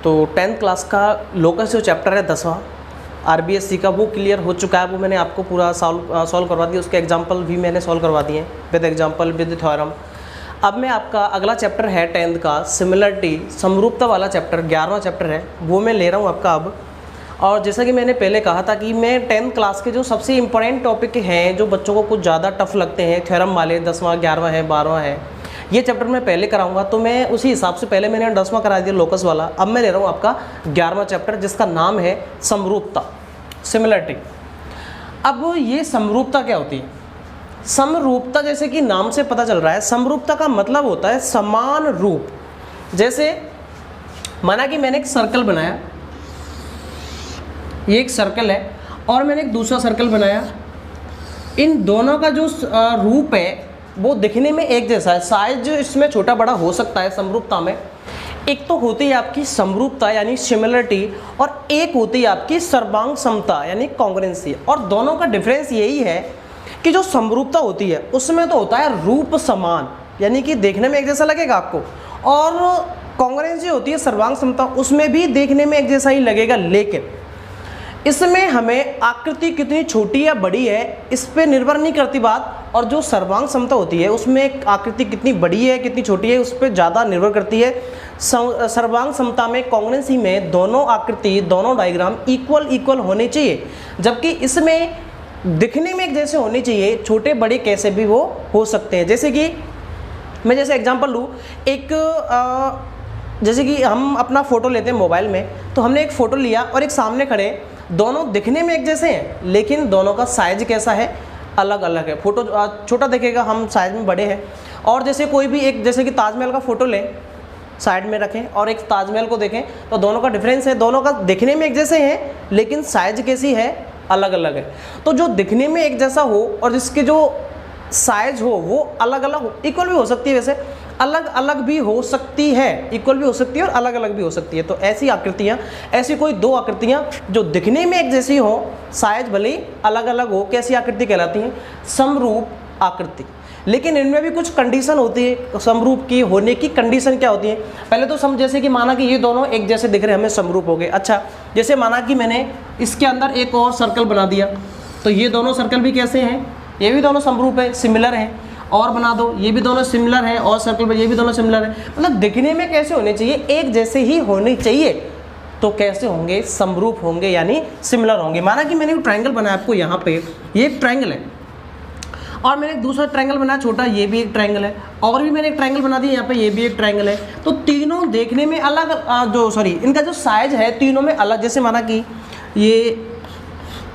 तो 10th class का locus जो चैप्टर है 10वां आरबीएससी का, वो क्लियर हो चुका है। वो मैंने आपको पूरा सॉल्व करवा दिया, उसके एग्जाम्पल भी मैंने सॉल्व करवा दिए विद एग्जाम्पल विद थ्योरम। अब मैं आपका अगला चैप्टर है 10th का सिमिलरिटी, समरूपता वाला चैप्टर, 11वां चैप्टर है, वो मैं ले रहा हूँ आपका अब। और जैसा कि मैंने पहले कहा था कि मैं 10th क्लास के जो सबसे इंपॉर्टेंट टॉपिक हैं, जो बच्चों को कुछ ज़्यादा टफ लगते हैं, थ्योरम वाले, 10वां 11वां है 12वां है, ये चैप्टर मैं पहले कराऊंगा। तो मैं उसी हिसाब से पहले मैंने 10वां करा दिया लोकस वाला, अब मैं ले रहा हूँ आपका 11वां चैप्टर जिसका नाम है समरूपता, सिमिलरिटी। अब ये समरूपता क्या होती है? समरूपता जैसे कि नाम से पता चल रहा है, समरूपता का मतलब होता है समान रूप। जैसे माना कि मैंने एक सर्कल बनाया, ये एक सर्कल है और मैंने एक दूसरा सर्कल बनाया, इन दोनों का जो रूप है वो दिखने में एक जैसा है, साइज इसमें छोटा बड़ा हो सकता है समरूपता में। एक तो होती है आपकी समरूपता यानी सिमिलरिटी, और एक होती है आपकी सर्वांग समता यानी कॉन्ग्रुएंसी। और दोनों का डिफरेंस यही है कि जो समरूपता होती है उसमें तो होता है रूप समान, यानी कि देखने में एक जैसा लगेगा आपको, और कॉन्ग्रुएंसी होती है सर्वांग समता, उसमें भी देखने में एक जैसा ही लगेगा, लेकिन इसमें हमें आकृति कितनी छोटी या बड़ी है इस पर निर्भर नहीं करती बात। और जो सर्वांग समता होती है उसमें आकृति कितनी बड़ी है कितनी छोटी है उस पर ज़्यादा निर्भर करती है। सर्वांग समता में, कॉन्ग्रुएंसी में, दोनों आकृति, दोनों डायग्राम इक्वल होने चाहिए, जबकि इसमें दिखने में एक जैसे होने चाहिए, छोटे बड़े कैसे भी वो हो सकते हैं। जैसे कि मैं जैसे एग्जांपल लूँ, एक जैसे कि हम अपना फ़ोटो लेते हैं मोबाइल में, तो हमने एक फ़ोटो लिया और एक सामने खड़े, दोनों दिखने में एक जैसे हैं लेकिन दोनों का साइज कैसा है, अलग अलग है। फ़ोटो छोटा दिखेगा, हम साइज में बड़े हैं। और जैसे कोई भी एक, जैसे कि ताजमहल का फ़ोटो लें, साइड में रखें और एक ताजमहल को देखें, तो दोनों का डिफरेंस है, दोनों का दिखने में एक जैसे हैं लेकिन साइज कैसी है, अलग अलग है। तो जो दिखने में एक जैसा हो और जिसके जो साइज हो वो अलग अलग, इक्वल भी हो सकती है, वैसे अलग अलग भी हो सकती है, इक्वल भी हो सकती है और अलग अलग भी हो सकती है। तो ऐसी आकृतियाँ, ऐसी कोई दो आकृतियाँ जो दिखने में एक जैसी हो, साइज भले ही अलग अलग हो, कैसी आकृति कहलाती हैं? समरूप आकृति। लेकिन इनमें भी कुछ कंडीशन होती है समरूप की होने की। कंडीशन क्या होती है? पहले तो जैसे कि माना कि ये दोनों एक जैसे दिख रहे हैं, हमें समरूप हो गए। अच्छा, जैसे माना कि मैंने इसके अंदर एक और सर्कल बना दिया, तो ये दोनों सर्कल भी कैसे हैं? ये भी दोनों समरूप है, सिमिलर हैं। और बना दो, ये भी दोनों सिमिलर हैं, और सर्कल पर ये भी दोनों सिमिलर हैं। मतलब दिखने में कैसे होने चाहिए? एक जैसे ही होने चाहिए। तो कैसे होंगे? समरूप होंगे यानी सिमिलर होंगे। माना कि मैंने एक ट्रायंगल बनाया आपको, यहाँ पे ये एक ट्रायंगल है और मैंने एक दूसरा ट्रायंगल बनाया छोटा, ये भी एक ट्रायंगल है, और भी मैंने एक ट्रायंगल बना दिया यहाँ पे, ये भी एक ट्रायंगल है। तो तीनों देखने में अलग, इनका जो साइज है तीनों में अलग। जैसे माना कि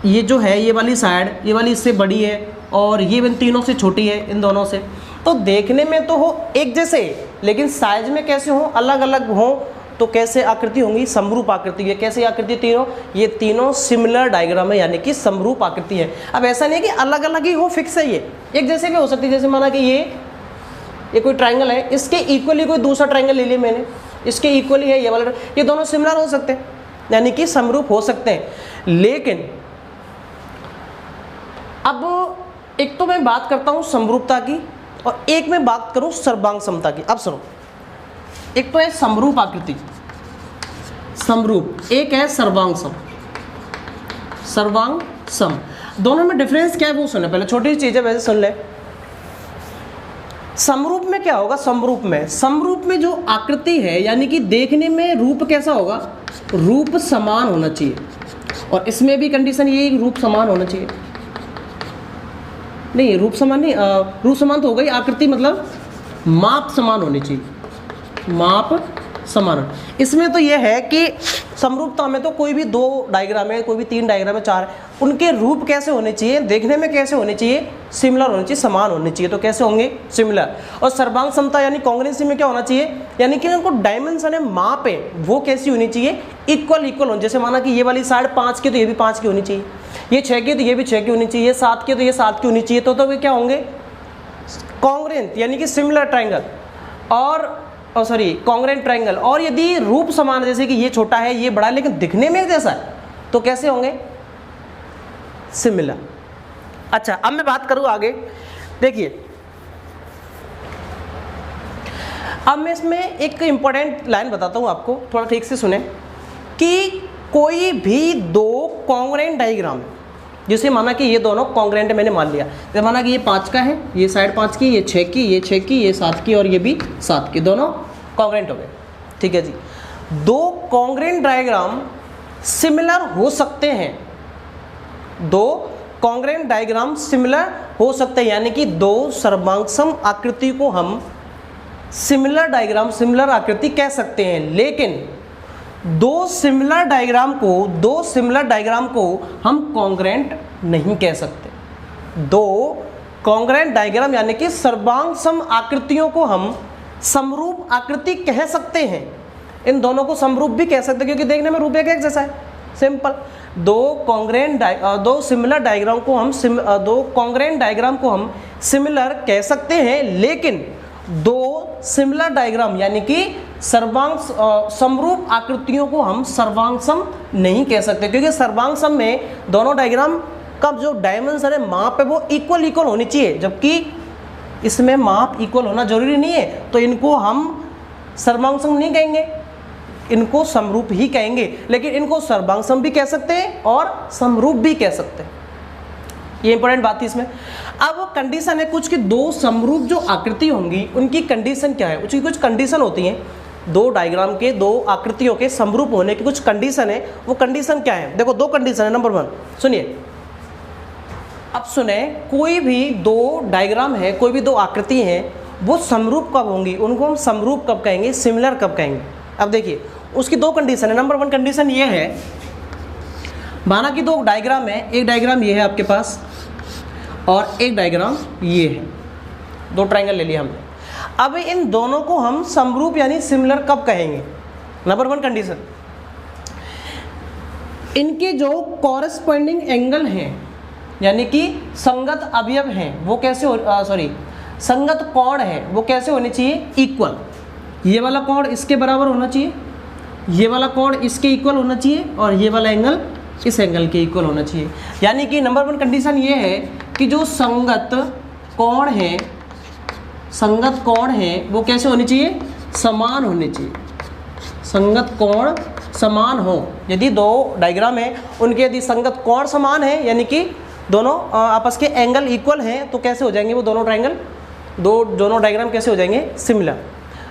ये जो है, ये वाली साइड, ये वाली इससे बड़ी है और ये इन तीनों से छोटी है, इन दोनों से। तो देखने में तो हो एक जैसे, लेकिन साइज में कैसे हो? अलग अलग हो। तो कैसे आकृति होंगी? समरूप आकृति है। कैसे आकृति? तीनों, ये तीनों सिमिलर डायग्राम है यानी कि समरूप आकृति है। अब ऐसा नहीं है कि अलग अलग ही हो, फिक्स है, ये एक जैसे भी हो सकती है। जैसे माना कि ये कोई ट्रायंगल है, इसके इक्वली कोई दूसरा ट्रायंगल ले लिया मैंने, इसके इक्वली है ये वाला, ये दोनों सिमिलर हो सकते हैं यानी कि समरूप हो सकते हैं। लेकिन अब एक तो मैं बात करता हूं समरूपता की और एक मैं बात करूं सर्वांग समता की। अब सुनो, एक तो है समरूप आकृति, समरूप, एक है सर्वांग सम। सर्वांग सम, दोनों में डिफरेंस क्या है वो सुने पहले, छोटी चीज है वैसे सुन ले। समरूप में क्या होगा? समरूप में जो आकृति है यानी कि देखने में रूप कैसा होगा? रूप समान होना चाहिए। और इसमें भी कंडीशन ये, रूप समान होना चाहिए। नहीं, रूप समान नहीं, रूप समान तो हो गई, आकृति मतलब माप समान होनी चाहिए, माप समान। इसमें तो यह है कि समरूपता में तो कोई भी दो डायग्राम है, कोई भी तीन डायग्राम है, चार, उनके रूप कैसे होने चाहिए? देखने में कैसे होने चाहिए? सिमिलर होने चाहिए, समान होने चाहिए। तो कैसे होंगे? सिमिलर। और सर्वांग समता यानी कॉन्ग्रुएंसी में क्या होना चाहिए? यानी कि उनको डायमेंशन है, माप है, वो कैसी होनी चाहिए? इक्वल हो। जैसे माना कि ये वाली साइड 5 की तो ये भी 5 की होनी चाहिए, ये 6 की तो ये भी 6 की होनी चाहिए, ये 7 की तो ये 7 की होनी चाहिए। तो वे क्या होंगे? कॉन्ग्रुएंट यानी कि सिमिलर ट्रायंगल और कॉन्ग्रुएंट ट्रायंगल। और यदि रूप समान, जैसे कि ये छोटा है ये बड़ा है लेकिन दिखने में एक जैसा है, तो कैसे होंगे? सिमिलर। अच्छा, अब मैं बात करूं आगे। देखिए, अब मैं इसमें एक इंपॉर्टेंट लाइन बताता हूँ आपको, थोड़ा ठीक से सुने, कि कोई भी दो कॉन्ग्रुएंट डायग्राम, जिसे माना कि ये दोनों कॉन्ग्रुएंट मैंने मान लिया, जैसे माना कि ये 5 का है, ये साइड 5 की, ये 6 की, ये 6 की, ये 7 की और ये भी 7 की, दोनों कॉन्ग्रुएंट हो गए। ठीक है जी। दो कॉन्ग्रुएंट डायग्राम सिमिलर हो सकते हैं, दो कॉन्ग्रुएंट डायग्राम सिमिलर हो सकते हैं, यानी कि दो सर्वांगसम आकृति को हम सिमिलर डायग्राम, सिमिलर आकृति कह सकते हैं। लेकिन दो सिमिलर डायग्राम को हम कॉन्ग्रुएंट नहीं कह सकते। दो कॉन्ग्रुएंट डायग्राम यानी कि सर्वांगसम आकृतियों को हम समरूप आकृति कह सकते हैं। इन दोनों को समरूप भी कह सकते हैं क्योंकि देखने में रूप एक जैसा है, सिंपल। दो सिमिलर डायग्राम को हम दो कॉन्ग्रुएंट डायग्राम को हम सिमिलर कह सकते हैं, लेकिन दो सिमिलर डायग्राम यानी कि समरूप आकृतियों को हम सर्वांगसम नहीं कह सकते, क्योंकि सर्वांगसम में दोनों डायग्राम का जो डायमेंशन है, माप है, वो इक्वल होनी चाहिए, जबकि इसमें माप इक्वल होना जरूरी नहीं है। तो इनको हम सर्वांगसम नहीं कहेंगे, इनको समरूप ही कहेंगे। लेकिन इनको सर्वांगसम भी कह सकते हैं और समरूप भी कह सकते हैं, ये इंपॉर्टेंट बात थी इसमें। अब कंडीशन है कुछ कि दो समरूप जो आकृति होंगी उनकी कंडीशन क्या है, उसकी कुछ कंडीशन होती हैं। दो डायग्राम के, दो आकृतियों के समरूप होने की कुछ कंडीशन है, वो कंडीशन क्या है? देखो दो कंडीशन है। नंबर 1 सुनिए, अब सुने, कोई भी दो डायग्राम है, कोई भी दो आकृति हैं, वो समरूप कब होंगी, उनको हम समरूप कब कहेंगे, सिमिलर कब कहेंगे। अब देखिए उसकी दो कंडीशन है। नंबर 1 कंडीशन ये है, माना कि दो डायग्राम है, एक डायग्राम ये है आपके पास और एक डायग्राम ये है, दो ट्रायंगल ले लिया हमने। अब इन दोनों को हम समरूप यानी सिमिलर कब कहेंगे? नंबर 1 कंडीशन, इनके जो कॉरेस्पॉन्डिंग एंगल हैं यानी कि संगत अवयव हैं, वो कैसे संगत कोण है, वो कैसे होने चाहिए? इक्वल। ये वाला कोण इसके बराबर होना चाहिए, ये वाला कोण इसके इक्वल होना चाहिए और ये वाला एंगल इस एंगल के इक्वल होना चाहिए। यानी कि नंबर 1 कंडीशन ये है कि जो संगत कोण है वो कैसे होनी चाहिए? समान होने चाहिए। संगत कोण समान हो। यदि दो डायग्राम है, उनके यदि संगत कोण समान है यानी कि दोनों आपस के एंगल इक्वल हैं, तो कैसे हो जाएंगे वो दोनों डायग्राम कैसे हो जाएंगे? सिमिलर।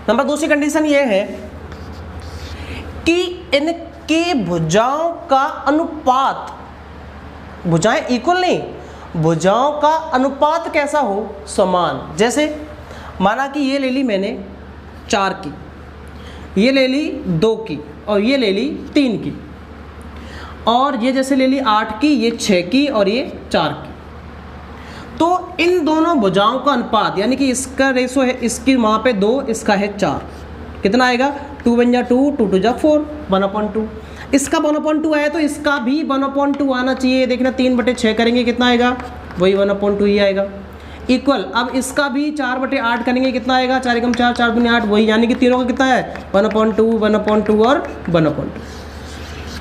नंबर 2 कंडीशन ये है कि इनके भुजाओं का अनुपात, भुजाएं इक्वल नहीं, भुजाओं का अनुपात कैसा हो? समान। जैसे माना कि ये ले ली मैंने 4 की, ये ले ली 2 की और ये ले ली 3 की, और ये जैसे ले ली 8 की, ये 6 की और ये 4 की। तो इन दोनों भुजाओं का अनुपात यानी कि इसका रेशो है, इसकी वहाँ पे 2, इसका है 4, कितना आएगा? 2 1 जा 2, 2 2 जा 4, 1/2। इसका 1/2 आया तो इसका भी 1/2 आना चाहिए। देखना 3/6 करेंगे कितना आएगा? वही 1/2 ही आएगा, इक्वल। अब इसका भी 4/8 करेंगे कितना आएगा? 4 × 4 4 × 8, वही। यानी कि तीनों का कितना है? 1/2 1/2 और 1/2।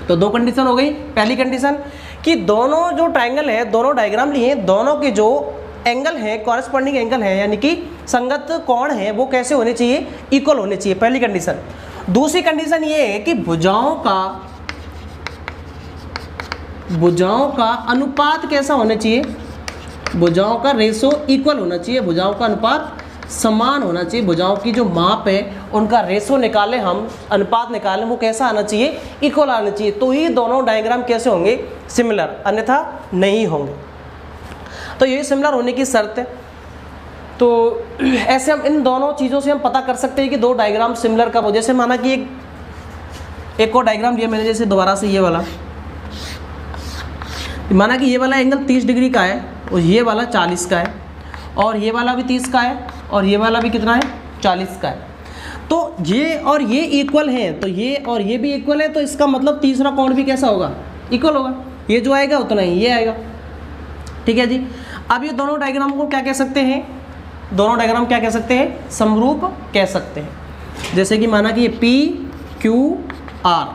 तो दो कंडीशन हो गई। पहली कंडीशन कि दोनों जो ट्रायंगल है, दोनों डायग्राम लिए, दोनों के जो एंगल है, कॉरेस्पॉन्डिंग एंगल है यानी कि संगत कोण है, वो कैसे होने चाहिए? इक्वल होने चाहिए, पहली कंडीशन। दूसरी कंडीशन ये है कि भुजाओं का अनुपात कैसा होना चाहिए? भुजाओं का रेशो इक्वल होना चाहिए, भुजाओं का अनुपात समान होना चाहिए। भुजाओं की जो माप है उनका रेशो निकालें हम, अनुपात निकालें, वो कैसा आना चाहिए? इक्वल आना चाहिए। तो ही दोनों डायग्राम कैसे होंगे? सिमिलर, अन्यथा नहीं होंगे। तो ये सिमिलर होने की शर्त है। तो ऐसे हम इन दोनों चीज़ों से हम पता कर सकते हैं कि दो डायग्राम सिमिलर कब हो। जैसे माना कि एक और डायग्राम लिया मैंने, जैसे दोबारा से ये वाला, माना कि ये वाला एंगल 30 डिग्री का है और ये वाला 40 का है, और ये वाला भी 30 का है और ये वाला भी कितना है? 40 का है। तो ये और ये इक्वल हैं, तो ये और ये भी इक्वल है, तो इसका मतलब तीसरा कोण भी कैसा होगा? इक्वल होगा। ये जो आएगा उतना ही ये आएगा। ठीक है जी। अब ये दोनों डायग्राम को क्या कह सकते हैं? दोनों डायग्राम क्या कह सकते हैं? समरूप कह सकते हैं। जैसे कि माना कि ये PQR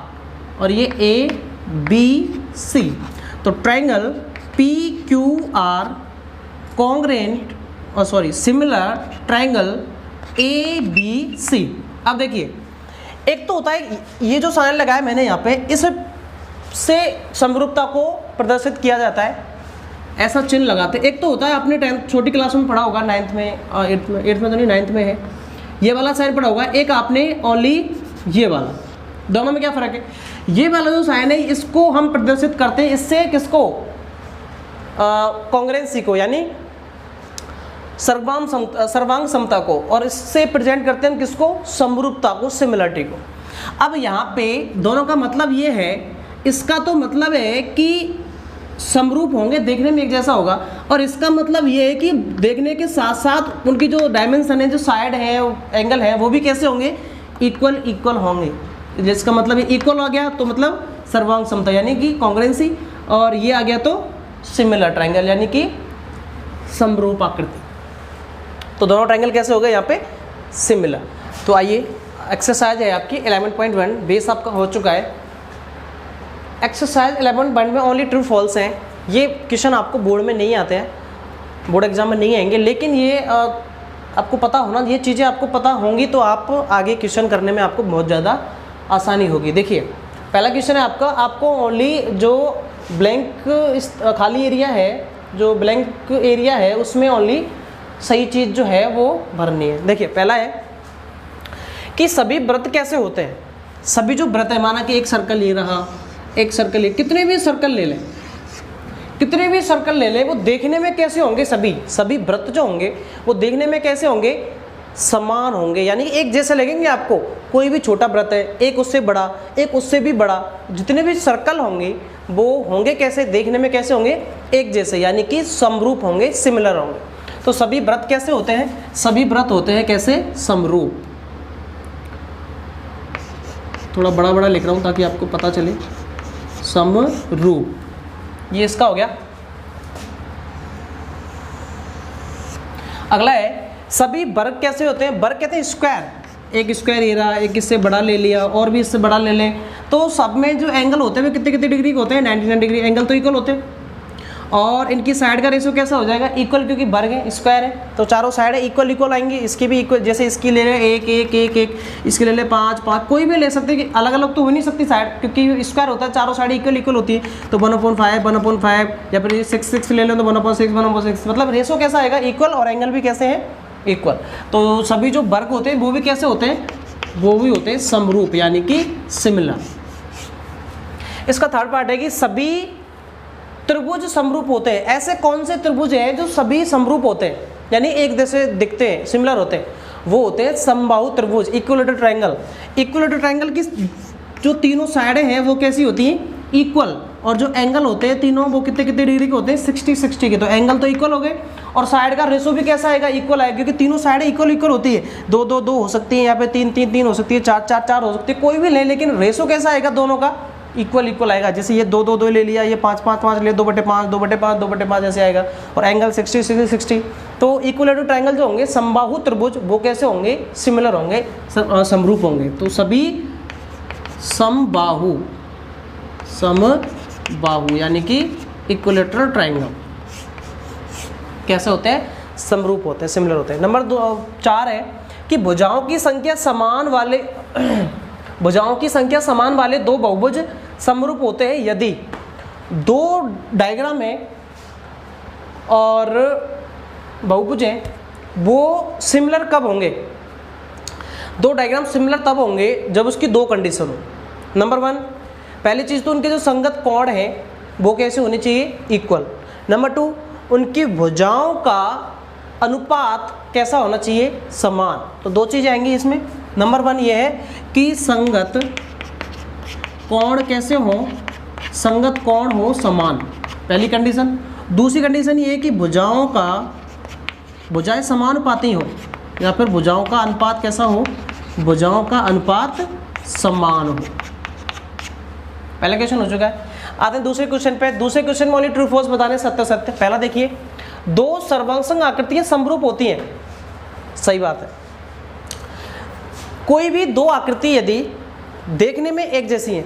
और ये ABC, तो triangle PQR similar triangle A B C. अब देखिए, एक तो होता है ये जो साइन लगाया मैंने यहाँ पे, इससे समरूपता को प्रदर्शित किया जाता है, ऐसा चिन्ह लगाते। एक तो होता है आपने 10th छोटी क्लास में पढ़ा होगा, 9th में, 8th में तो नहीं, 9th में है, ये वाला साइन पढ़ा होगा। एक आपने ओनली ये वाला, दोनों में क्या फ़र्क है? ये वाला जो साइन है इसको हम प्रदर्शित करते हैं, इससे किसको? कॉन्ग्रुएंसी को, यानी सर्वांग समता को, और इससे प्रेजेंट करते हैं हम किसको? समरूपता को, सिमिलरिटी को। अब यहाँ पे दोनों का मतलब ये है, इसका तो मतलब है कि समरूप होंगे, देखने में एक जैसा होगा, और इसका मतलब ये है कि देखने के साथ साथ उनकी जो डायमेंशन है, जो साइड है, एंगल है, वो भी कैसे होंगे? इक्वल होंगे। जिसका मतलब इक्वल आ गया तो मतलब सर्वांग समता यानी कि कॉन्ग्रुएंसी, और ये आ गया तो सिमिलर ट्रायंगल यानी कि समरूप आकृति। तो दोनों ट्रायंगल कैसे हो गए यहाँ पे? सिमिलर। तो आइए, एक्सरसाइज है आपकी 11.1, बेस आपका हो चुका है। एक्सरसाइज 11.1 में ओनली ट्रू फॉल्स हैं। ये क्वेश्चन आपको बोर्ड में नहीं आते हैं, बोर्ड एग्जाम में नहीं आएंगे, लेकिन ये आपको पता होना, ये चीज़ें आपको पता होंगी तो आप आगे क्वेश्चन करने में आपको बहुत ज़्यादा आसानी होगी। देखिए, पहला क्वेश्चन है आपको ओनली जो ब्लैंक खाली एरिया है, जो ब्लैंक एरिया है उसमें ओनली सही चीज़ जो है वो भरनी है। देखिए, पहला है कि सभी वृत्त कैसे होते हैं। सभी जो वृत्त है, माना कि एक सर्कल ले रहा, एक सर्कल ले, कितने भी सर्कल ले लें, कितने भी सर्कल ले लें, वो देखने में कैसे होंगे? सभी वृत्त जो होंगे वो देखने में कैसे होंगे? समान होंगे, यानी एक जैसे लगेंगे आपको। कोई भी छोटा वृत्त है, एक उससे बड़ा, एक उससे भी बड़ा, जितने भी सर्कल होंगे वो होंगे कैसे? देखने में कैसे होंगे? एक जैसे, यानी कि समरूप होंगे, सिमिलर होंगे। तो सभी वृत्त कैसे होते हैं? सभी वृत्त होते हैं कैसे? समरूप। थोड़ा बड़ा बड़ा लिख रहा हूँ ताकि आपको पता चले। समरूप, ये इसका हो गया। अगला है सभी वर्ग कैसे होते हैं? वर्ग कहते हैं स्क्वायर। एक स्क्वायर ये रहा, एक इससे बड़ा ले लिया और भी इससे बड़ा ले लें, तो सब में जो एंगल होते हैं वो कितने कितने डिग्री के होते हैं? 99 डिग्री। एंगल तो इक्वल होते हैं, और इनकी साइड का रेशियो कैसा हो जाएगा? इक्वल, क्योंकि वर्ग है, स्क्वायर है, तो चारों साइड है इक्वल आएंगी। इसकी भी इक्वल, जैसे इसकी ले लें 1 1 1 1, इसकी ले लें 5 5, कोई भी ले सकते हैं कि अलग अलग तो हो नहीं सकती साइड, क्योंकि स्क्वायर होता है, चारों साइड इक्वल होती है। तो 1/5 1/5, या फिर 6 ले लें तो 1/6 1/6, मतलब रेशियो कैसा आएगा? इक्वल, और एंगल भी कैसे है? इक्वल। तो सभी जो वर्ग होते हैं वो भी कैसे होते हैं? वो भी होते हैं समरूप, यानी कि सिमिलर। इसका थर्ड पार्ट है कि सभी त्रिभुज समरूप होते हैं। ऐसे कौन से त्रिभुज हैं जो सभी समरूप होते हैं, यानी एक जैसे दिखते हैं, सिमिलर होते हैं? वो होते हैं समबाहु त्रिभुज, इक्विलेटरल ट्रायंगल। इक्विलेटरल ट्रायंगल की जो तीनों साइडें हैं वो कैसी होती हैं? इक्वल, और जो एंगल होते हैं तीनों वो कितने कितने डिग्री के होते हैं? 60 60 के। तो एंगल तो इक्वल हो गए, और साइड का रेशो भी कैसा आएगा? इक्वल आएगा, क्योंकि तीनों साइडें इक्वल होती है। 2 2 2 हो सकती है, यहाँ पे 3 3 3 हो सकती है, 4 4 4 हो सकती है, कोई भी ले, लेकिन रेशो कैसा आएगा? दोनों का इक्वल आएगा। जैसे ये 2 2 2 ले लिया, ये 5 5 5 ले, 2/5 2/5 2/5 ऐसे आएगा, और एंगल 60 60 60। तो इक्विलेटरल ट्रायंगल जो होंगे समबाहु त्रिभुज वो कैसे होंगे? सिमिलर होंगे, समरूप होंगे। तो सभी समबाहु यानी कि इक्विलेटरल ट्रायंगल कैसे होते हैं? समरूप होते हैं, सिमिलर होते हैं। नंबर 4 है कि भुजाओं की संख्या समान वाले दो बहुभुज समरूप होते हैं यदि दो डायग्राम है और बहुभुज हैं, वो सिमिलर कब होंगे? दो डायग्राम सिमिलर तब होंगे जब उसकी दो कंडीशन हो। नंबर 1, पहली चीज़ तो उनके जो संगत कोण है वो कैसे होने चाहिए? इक्वल। नंबर 2, उनकी भुजाओं का अनुपात कैसा होना चाहिए? समान। तो दो चीज़ें आएंगी इसमें। नंबर 1 ये है कि संगत कोण कैसे हो? संगत कोण हो समान, पहली कंडीशन। दूसरी कंडीशन ये है कि भुजाएं समानुपाती हो, या फिर भुजाओं का अनुपात कैसा हो? भुजाओं का अनुपात समान हो। पहला क्वेश्चन हो चुका है। आते हैं दूसरे क्वेश्चन पे। दूसरे क्वेश्चन में ओनली ट्रू फॉल्स बताने, सत्य सत्य। पहला देखिए, दो सर्वांग आकृतियां समरूप होती हैं। सही बात है। कोई भी दो आकृति यदि देखने में एक जैसी है,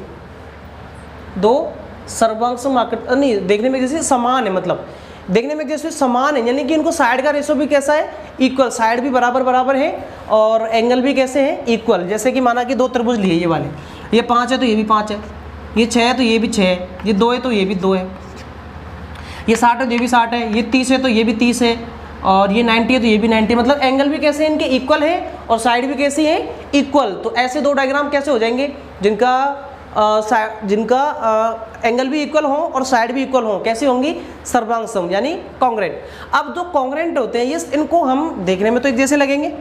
दो सर्वांग आकृति नहीं देखने में जैसी समान है, मतलब देखने में जैसे समान है, यानी कि इनको साइड का रेशो भी कैसा है? इक्वल, साइड भी बराबर बराबर है और एंगल भी कैसे है, इक्वल। जैसे कि माना कि दो त्रिभुज लिए ये वाले, ये 5 है तो ये भी 5 है, ये 6 है तो ये भी 6 है, ये 2 है तो ये भी 2 है, ये 60 है तो ये भी 60 है, ये 30 है तो ये भी 30 है, और ये 90 है तो ये भी 90। मतलब एंगल भी कैसे इनके इक्वल है और साइड भी कैसी है, इक्वल। तो ऐसे दो डायग्राम कैसे हो जाएंगे, जिनका एंगल भी इक्वल हो और साइड भी इक्वल हो, कैसी होंगी, सर्वांगसम यानी कॉन्ग्रेंट। अब जो कॉन्ग्रेंट होते हैं ये इनको हम देखने में तो एक जैसे लगेंगे,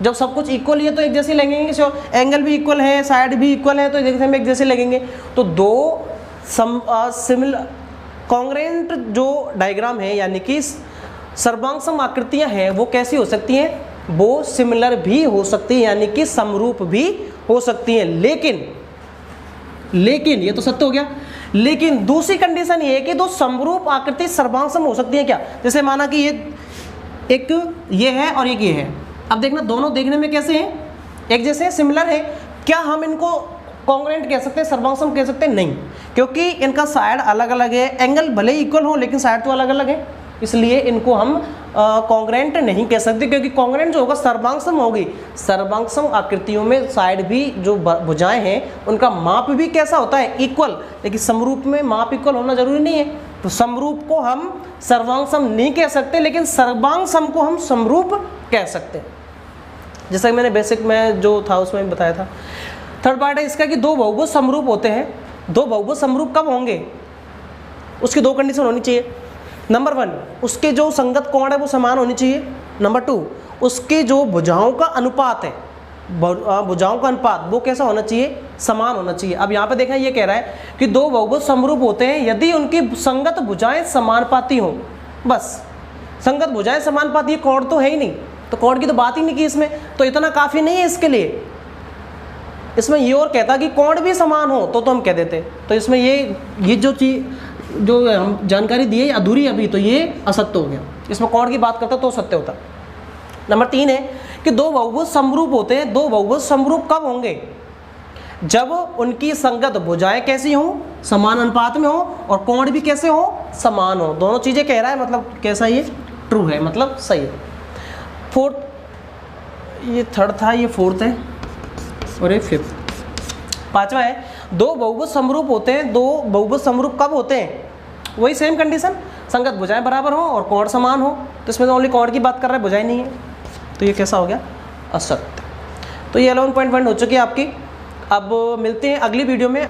जब सब कुछ इक्वल ही है तो एक जैसे लगेंगे, एंगल भी इक्वल है साइड भी इक्वल है तो देखने में एक जैसे लगेंगे। तो दो सिमिलर कॉन्ग्रेंट जो डायग्राम है यानी कि सर्वांगसम आकृतियां हैं वो कैसी हो सकती हैं, वो सिमिलर भी हो सकती है यानी कि समरूप भी हो सकती हैं। लेकिन ये तो सत्य हो गया, लेकिन दूसरी कंडीशन ये है कि दो समरूप आकृति सर्वांगसम हो सकती है क्या। जैसे माना कि एक ये है और एक ये है, अब देखना दोनों देखने में कैसे हैं, एक जैसे सिमिलर है, क्या हम इनको कॉन्ग्रेंट कह सकते हैं, सर्वांगसम कह सकते हैं, नहीं, क्योंकि इनका साइड अलग अलग है, एंगल भले इक्वल हो लेकिन साइड तो अलग अलग है, इसलिए इनको हम कॉन्ग्रेंट नहीं कह सकते, क्योंकि कॉन्ग्रेंट जो होगा सर्वांगसम होगी। सर्वांगसम आकृतियों में साइड भी जो भुजाएं हैं उनका माप भी कैसा होता है, इक्वल, लेकिन समरूप में माप इक्वल होना जरूरी नहीं है। तो समरूप को हम सर्वांगसम नहीं कह सकते, लेकिन सर्वांगसम को हम समरूप कह सकते हैं, जैसा कि मैंने बेसिक में जो था उसमें बताया था। थर्ड पार्ट है इसका कि दो बहुभुज समरूप होते हैं। दो बहुभुज समरूप कब होंगे, उसकी दो कंडीशन होनी चाहिए। नंबर 1, उसके जो संगत कोण है वो समान होनी चाहिए। नंबर 2, उसके जो भुजाओं का अनुपात है, भुजाओं का अनुपात वो कैसा होना चाहिए, समान होना चाहिए। अब यहाँ पे देखना ये कह रहा है कि दो बहुभुज समरूप होते हैं यदि उनकी संगत भुजाएं समानुपाती हों। बस संगत भुजाएं समानुपाती, कोण तो है ही नहीं, तो कोण की तो बात ही नहीं की इसमें, तो इतना काफ़ी नहीं है इसके लिए। इसमें ये और कहता कि कोण भी समान हो तो हम कह देते, तो इसमें ये जो चीज़ जो हम जानकारी दी है अधूरी अभी, तो ये असत्य हो गया। इसमें कोण की बात करता तो सत्य होता। नंबर 3 है कि दो बहुभुज समरूप होते हैं। दो बहुभुज समरूप कब होंगे, जब उनकी संगत भुजाएं कैसी हों, समान अनुपात में हो, और कोण भी कैसे हो, समान हो। दोनों चीज़ें कह रहा है, मतलब कैसा, ये ट्रू है, मतलब सही है। फोर्थ, ये थर्ड था, ये फोर्थ है और ये फिफ्थ। पांचवा है दो बहुभुज समरूप होते हैं। दो बहुभुज समरूप कब होते हैं, वही सेम कंडीशन, संगत भुजाएं बराबर हो और कोण समान हो। तो इसमें तो ओनली कोण की बात कर रहा है, भुजाएं नहीं है, तो ये कैसा हो गया, असत्य। तो ये 11.1 हो चुकी है आपकी। अब मिलते हैं अगली वीडियो में।